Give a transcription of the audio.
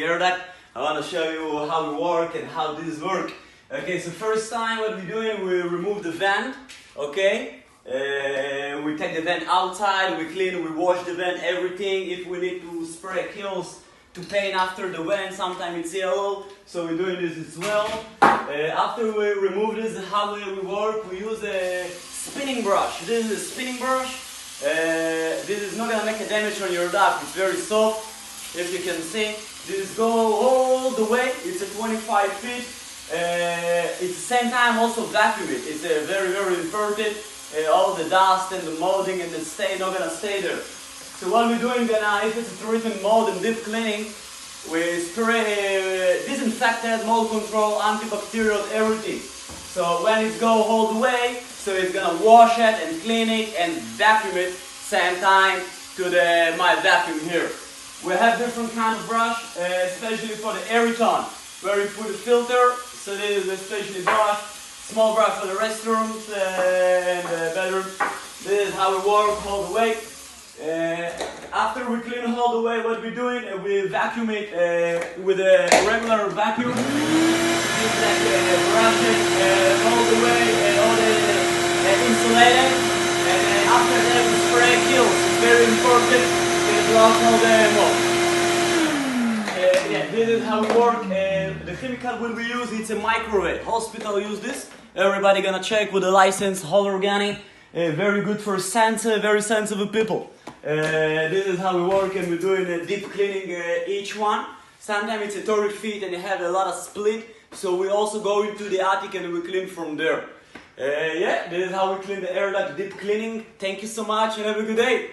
air duct. I want to show you how we work and how this work. Okay, so first time what we're doing, we remove the vent, okay? We take the vent outside, we clean, we wash the vent, everything. If we need to spray kills to paint after the vent, sometimes it's yellow, so we're doing this as well. After we remove this, how we work, we use a spinning brush. This is a spinning brush. This is not going to make a damage on your duct, it's very soft, if you can see. This go all the way, it's a 25 feet. It's the same time also vacuum it. It's very, very important. All the dust and the molding and the stain not gonna stay there. So what we're doing then, if it's a treatment mold and deep cleaning, we spray disinfectant, mold control, antibacterial, everything. So when it go all the way, so it's gonna wash it and clean it and vacuum it same time to my vacuum here. We have different kind of brush, especially for the aeraton, where you put a filter. So this is a special brush, small brush for the restrooms and bedroom. This is how we work all the way. After we clean all the way, what we're doing, we vacuum it with a regular vacuum. Just like brush it all the way, all the insulated. And after that, we spray kills. It's very important to block all the mold. Yeah, this is how we work. The chemical when we use, it's a microwave. Hospital use this. Everybody gonna check with a license, whole organic. Very good for very sensitive people. This is how we work, and we're doing a deep cleaning each one. Sometimes it's a 30 feet and you have a lot of split. So we also go into the attic and we clean from there. Yeah, this is how we clean the air duct deep cleaning. Thank you so much and have a good day.